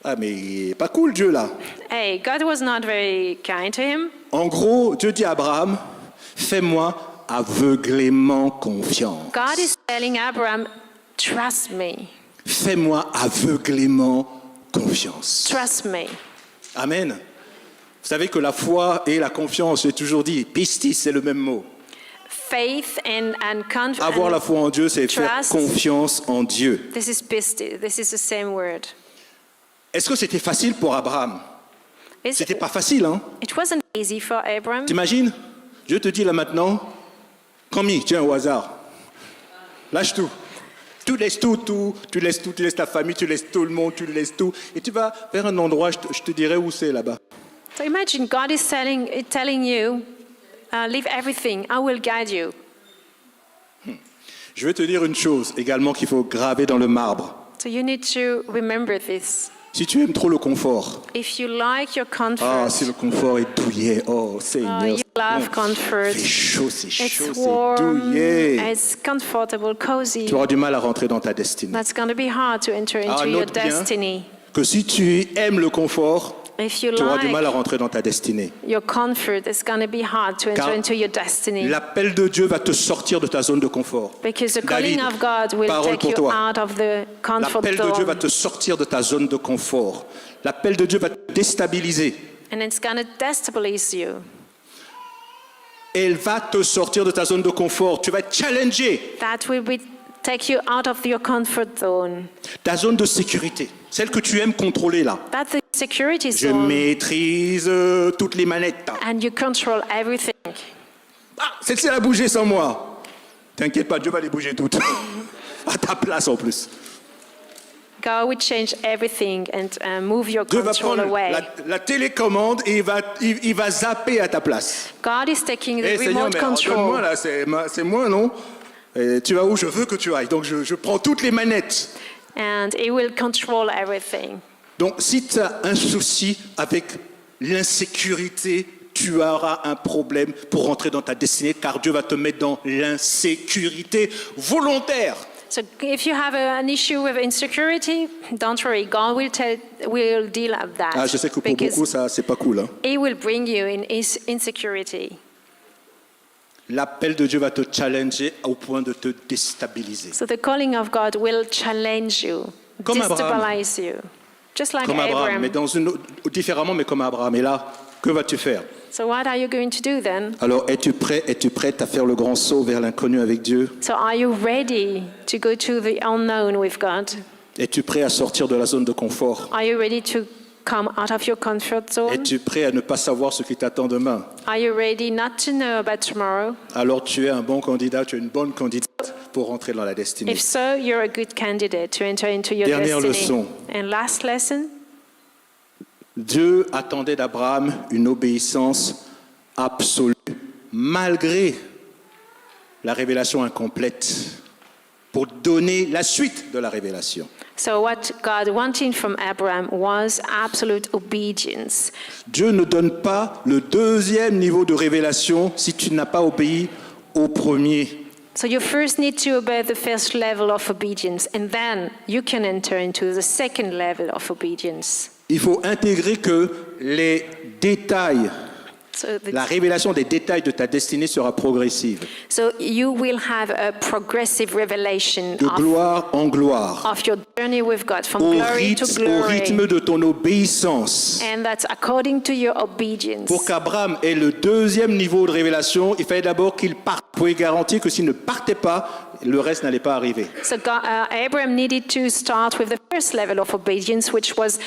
Ah, mais il est pas cool, Dieu, là. Hey, God was not very kind to him. En gros, Dieu dit à Abraham, fais-moi aveuglément confiance. God is telling Abraham, trust me, Fais-moi aveuglément confiance. trust me. Amen. Vous savez que la foi et la confiance, j'ai toujours dit, pistis, c'est le même mot. Faith and Avoir la foi en Dieu, c'est faire trust. confiance en Dieu. This is pistis. This is the same word. Est-ce que c'était facile pour Abraham? C'était pas facile, hein? It wasn't easy for Abraham. T'imagines? Dieu te dit là maintenant, Camille, tiens au hasard, lâche tout. Tu laisses tout, tu laisses tout, tu laisses ta famille, tu laisses tout le monde, tu laisses tout. Et tu vas vers un endroit, je te dirai où c'est là-bas. So imagine God is telling you, leave everything, I will guide you. Je vais te dire une chose également qu'il faut graver dans le marbre. So you need to remember this. Si tu aimes trop le confort, If you like your comfort, ah, si le confort est douillet, oh Seigneur, you c'est love bon. comfort. C'est chaud, c'est chaud, It's c'est warm, douillet. it's comfortable, cozy. Tu auras du mal à rentrer dans ta destinée. That's going to be hard to enter into your note bien destiny. que si tu aimes le confort, If you tu auras du mal à like rentrer dans ta destinée. your comfort, it's going to be hard to enter Car into your destiny. L'appel de Dieu va te sortir de ta zone de confort. Because the David, calling of God will parole take pour you toi. out of the comfort L'appel de Dieu va zone. te sortir de ta zone de confort. L'appel de Dieu va te déstabiliser. And it's going to destabilize you. Elle va te sortir de ta zone de confort. Tu vas être challengé. That will take you out of your comfort zone. Ta zone de sécurité, celle que tu aimes contrôler là. That's the security Je zone. maîtrise toutes les manettes. And you control everything. Ah, celle-ci elle a bougé sans moi. T'inquiète pas, Dieu va les bouger toutes. À ta place en plus. God will change everything and move your Dieu va control prendre away. la télécommande et il va zapper à ta place. God is taking the Eh Seigneur, remote mais alors, donne-moi control. là, c'est moi, non? Et tu vas où je veux que tu ailles. Donc je prends toutes les manettes. And He will control everything. Donc si tu as un souci avec l'insécurité, tu auras un problème pour rentrer dans ta destinée, car Dieu va te mettre dans l'insécurité volontaire. So if you have an issue with insecurity, don't worry. God will deal with that. Ah, je sais que pour because beaucoup, ça, c'est pas cool. Hein. He will bring you in insecurity. L'appel de Dieu va te challenger au point de te déstabiliser. So the calling of God will challenge you, Comme Abraham. destabilize you. Just like Comme Abraham, mais différemment, mais comme Abraham. Et là, que vas-tu faire? So what are you going to do then? Alors, es-tu prête à faire le grand saut vers l'inconnu avec Dieu? So are you ready to go to the unknown with God? Es-tu prêt à sortir de la zone de confort? Are you ready to come out of your comfort zone? Es-tu prêt à ne pas savoir ce qui t'attend demain? Are you ready not to know about tomorrow? Alors, tu es un bon candidat, tu es une bonne candidate pour rentrer dans la destinée. If so, you're a good candidate to enter into your Dernière destiny. leçon. And last lesson, Dieu attendait d'Abraham une obéissance absolue, malgré la révélation incomplète, pour donner la suite de la révélation. so what God wanted from Abraham was absolute obedience. Dieu ne donne pas le deuxième niveau de révélation si tu n'as pas obéi au premier. So you first need to obey the first level of obedience, and then you can enter into the second level of obedience. Il faut intégrer que les détails, So, la révélation des détails de ta destinée sera progressive, so you will have a progressive revelation de gloire en gloire, of your journey with God, from au glory to glory. rythme de ton obéissance. And that's according to your obedience. Pour qu'Abraham ait le deuxième niveau de révélation, il fallait d'abord qu'il parte. Vous pouvez garantir que s'il ne partait pas, le reste n'allait pas arriver. So Abraham needed to start with the first level of obedience, which was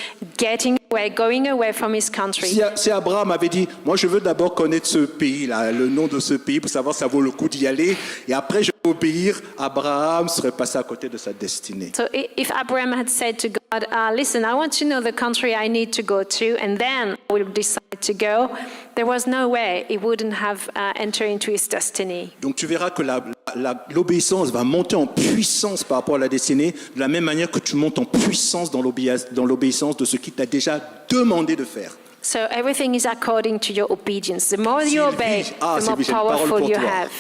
going away from his country. Si Abraham avait dit, moi je veux d'abord connaître ce pays-là, le nom de ce pays, pour savoir si ça vaut le coup d'y aller, et après je vais obéir, Abraham serait passé à côté de sa destinée. So if Abraham had said to God, listen, I want to know the country I need to go to, and then I will decide to go, there was no way he wouldn't have entered into his destiny. Donc tu verras que l'obéissance va monter en puissance par rapport à la destinée, de la même manière que tu montes en puissance dans l'obéissance de ce qu'il t'a déjà demandé de faire. So everything is according to your obedience. The more you obey, Sylvie, the more Sylvie, j'ai une parole powerful pour you toi. have.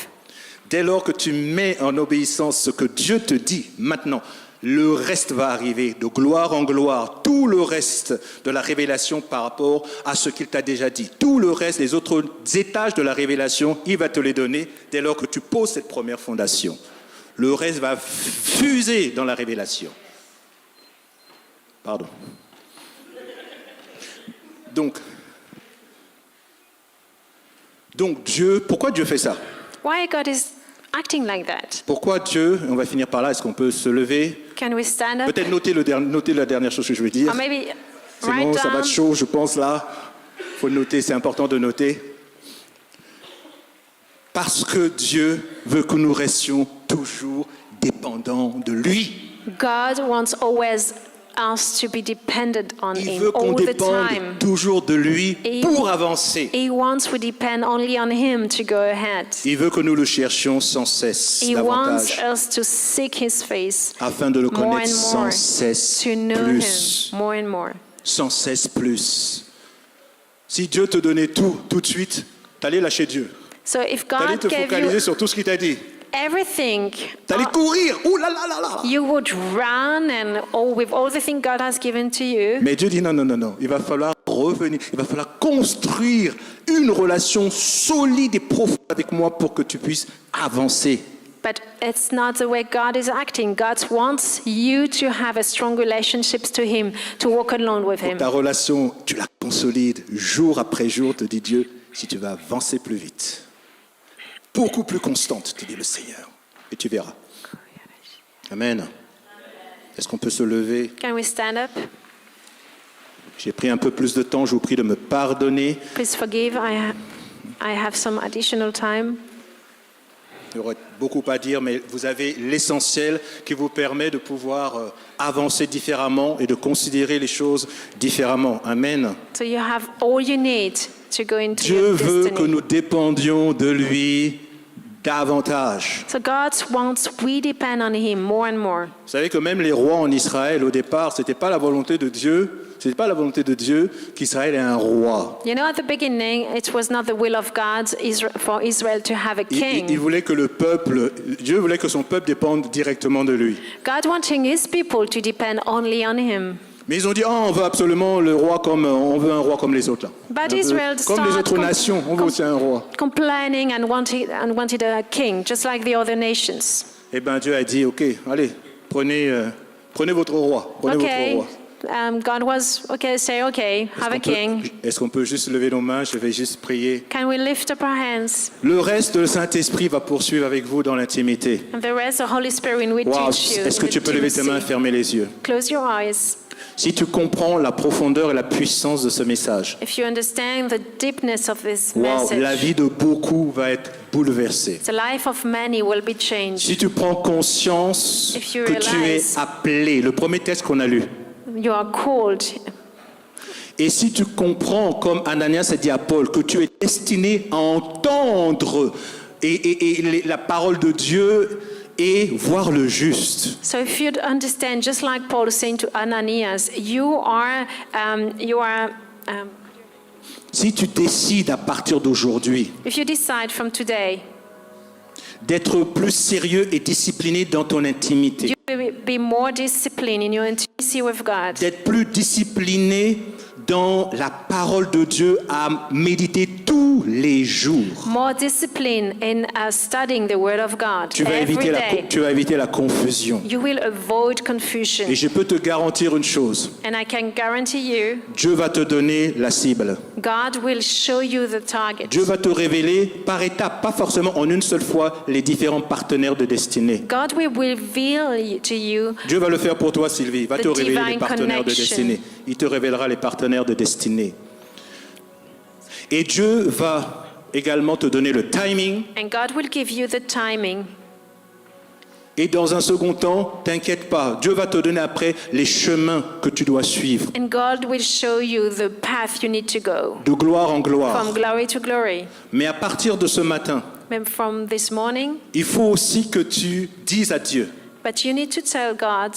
Dès lors que tu mets en obéissance ce que Dieu te dit maintenant, le reste va arriver de gloire en gloire. Tout le reste de la révélation par rapport à ce qu'il t'a déjà dit. Tout le reste, les autres étages de la révélation, il va te les donner dès lors que tu poses cette première fondation. Le reste va fuser dans la révélation. Pardon. Donc Dieu, pourquoi Dieu fait ça? Why God is acting like that? Pourquoi Dieu, on va finir par là, est-ce qu'on peut se lever? Can we stand up? Peut-être noter la dernière chose que je veux dire. Or maybe Sinon, write ça va down. être chaud, je pense, là. Il faut noter, c'est important de noter. Parce que Dieu veut que nous restions toujours dépendants de lui. God wants always us to be dependent on Il Him veut qu'on all the dépende time. toujours de lui Et- pour avancer. He wants we depend only on Him to go ahead. Il veut que nous le cherchions sans cesse He wants davantage us to seek His face afin de le more connaître and more, sans cesse to know plus. Him more and more. Sans cesse plus. Si Dieu te donnait tout de suite, t'allais lâcher Dieu. So if T'allais God te gave focaliser you sur tout ce qu'il t'a dit. everything, T'allais courir. Ouh là là là là. you would run and with all the things God has given to you. Mais Dieu dit non, non, non, non. Il va falloir revenir. Il va falloir construire une relation solide et profonde avec moi pour que tu puisses avancer. But it's not the way God is acting. God wants you to have a strong relationships to Him, to walk alone with Him. Ta relation, tu la consolides jour après jour, te dit Dieu, si tu vas avancer plus vite. Beaucoup plus constante, te dit le Seigneur. Et tu verras. Amen. Est-ce qu'on peut se lever? Can we stand up? J'ai pris un peu plus de temps, je vous prie de me pardonner. Please forgive. I have some additional time. Il y aurait beaucoup à dire, mais vous avez l'essentiel qui vous permet de pouvoir avancer différemment et de considérer les choses différemment. Amen. So you have all you need to go into Dieu your veut que destiny. nous dépendions de lui davantage. So God wants we depend on Him more and more. Vous savez que même les rois en Israël, au départ, c'était pas la volonté de Dieu. C'était pas la volonté de Dieu qu'Israël ait un roi. You know, at the beginning, it was not the will of God for Israel to have a king. Il voulait que le peuple, Dieu voulait que son peuple dépende directement de lui. God wanting His people to depend only on Him. Mais ils ont dit, on veut absolument le roi on veut un roi comme les autres là. But Un peu Israel comme les start autres nations, on veut aussi un roi. complaining and wanted a king, just like the other nations. Eh bien Dieu a dit, ok, allez, prenez votre roi, prenez votre Okay, roi. God was okay. Have a king. Est-ce qu'on peut juste lever nos mains? Je vais juste prier. Can we lift up our hands? Le reste, le Saint-Esprit va poursuivre avec vous dans l'intimité. And the rest, the Holy Spirit will Wow, teach you. est-ce que tu peux lever tes mains et fermer les yeux? Close your eyes. Si tu comprends la profondeur et la puissance de ce message, If you understand the deepness of this wow, message, la vie de beaucoup va être bouleversée. the life of many will be changed. Si tu prends conscience If you que tu es realize- appelé, le premier texte qu'on a lu, You are called. et si tu comprends, comme Ananias a dit à Paul, que tu es destiné à entendre la parole de Dieu et voir le juste. So if you understand, just like Paul is saying to Ananias, you are. Si tu décides à partir d'aujourd'hui If you decide from today, d'être plus sérieux et discipliné dans ton intimité, you will be more disciplined in your intimacy with God. d'être plus discipliné dans la parole de Dieu à méditer tous les jours, More discipline in studying the Word of God tu vas every day. éviter la confusion. You will avoid confusion. Et je peux te garantir une chose, And I can guarantee you, Dieu va te donner la cible. God will show you the target. Dieu va te révéler par étapes, pas forcément en une seule fois, les différents partenaires de destinée. God will reveal to you. Dieu va le faire pour toi, Sylvie. Il va The te révéler les divine partenaires de connection. destinée. Il te révélera les partenaires de destinée. Et Dieu va également te donner le timing. And God will give you the timing. Et dans un second temps, t'inquiète pas, Dieu va te donner après les chemins que tu dois suivre, And God will show you the path you need to go. de gloire en gloire. From glory to glory. Mais à partir de ce matin, And from this morning, il faut aussi que tu dises à Dieu but you need to tell God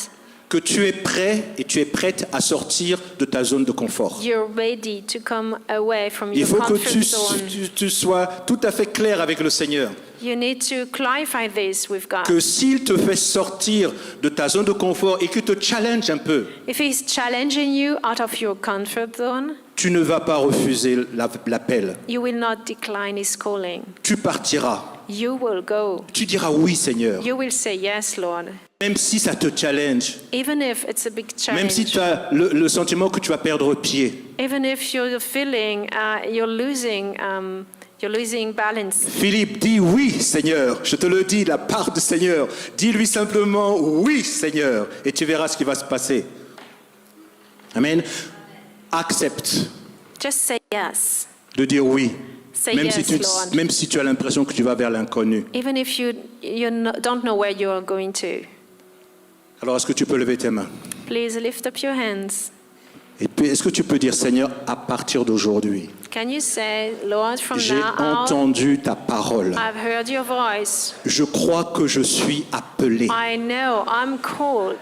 que tu es prêt et tu es prête à sortir de ta zone de confort. you're ready to come away from Il your faut que comfort zone. tu sois tout à fait clair avec le Seigneur. You need to clarify this with God. Que s'il te fait sortir de ta zone de confort et qu'il te challenge un peu, If He's challenging you out of your comfort zone, tu ne vas pas refuser l'appel. you will not decline His calling. Tu partiras. You will go. Tu diras oui, Seigneur. You will say yes, Lord. Même si ça te challenge, Even if it's a big même si challenge. tu as le sentiment que tu vas perdre pied. Even if you're feeling you're losing balance. Philippe, dis oui, Seigneur. Je te le dis, la part du Seigneur. Dis-lui simplement oui, Seigneur. Et tu verras ce qui va se passer. Amen. Accepte Just say yes. de dire oui. Say Même, yes, Lord. même si tu as l'impression que tu vas vers l'inconnu. Even if you don't know where you're going to. Alors, est-ce que tu peux lever tes mains? Please lift up your hands. Et puis, est-ce que tu peux dire, Seigneur, à partir d'aujourd'hui, Can you say, Lord, from j'ai now on, entendu ta parole. I've heard your voice. Je crois que je suis appelé. I know I'm called.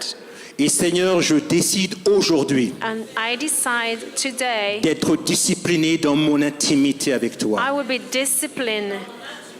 Et Seigneur, je décide aujourd'hui And I decide today d'être discipliné dans mon intimité avec toi, I will be disciplined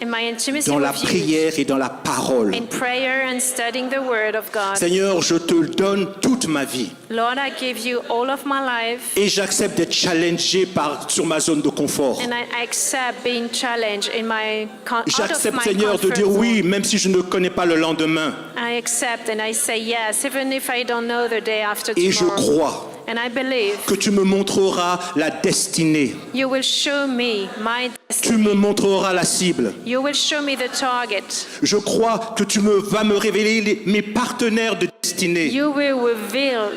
in my intimacy dans la with you, prière et dans la parole. in prayer and studying the Word of God. Seigneur, je te donne toute ma vie Lord, I give you all of my life, et j'accepte d'être challengé sur ma zone de confort. and I accept being challenged in my out of J'accepte, my Seigneur, de comfort dire zone. oui, même si je ne connais pas le lendemain. I accept and I say yes, even if I don't know the day after Et je tomorrow. crois And I believe que tu me montreras la destinée. you will show me my Tu destiny. me montreras la cible. You will show me the target. Je crois que tu vas me révéler mes partenaires de destinée You will reveal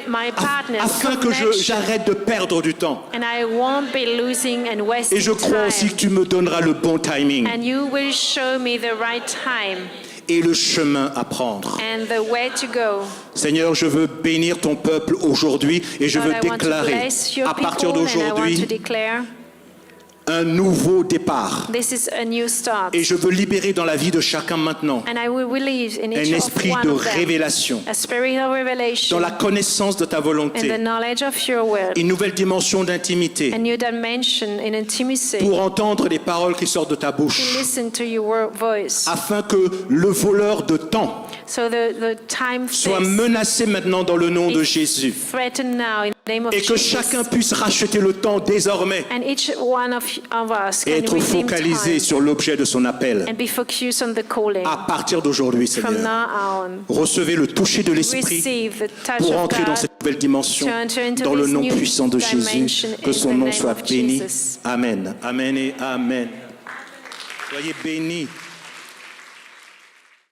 my partners, afin que connection, j'arrête de perdre du temps. and I won't be losing and wasting Et je crois aussi time. que tu me donneras le bon timing And you will show me the right time et le chemin à prendre. and the way to go. Seigneur, je veux bénir ton peuple aujourd'hui et je Lord, veux I want to déclarer bless your à partir people and I want to d'aujourd'hui declare un nouveau départ. this is a new start. Et je veux libérer dans la vie de chacun maintenant And I will release in un each of esprit one de of them révélation a spirit of dans revelation la connaissance de ta and the volonté, knowledge of your word, une nouvelle dimension d'intimité a new dimension in intimacy, pour entendre les paroles qui sortent de ta to bouche, listen to your voice. afin que le voleur de temps So the time soit thief menacé maintenant dans le nom de Jésus threatened now in the name of et que Jesus. chacun puisse racheter le temps désormais And each one of us et can être redeem focalisé time sur l'objet de son appel. and be focused on the calling. À partir d'aujourd'hui, From Seigneur, now on, recevez le toucher de l'Esprit receive the touch pour of entrer dans God cette nouvelle dimension to enter into dans le this nom new puissant de Jésus. dimension Que in son the nom name soit of béni. Jesus. Amen. Amen et Amen. Soyez bénis.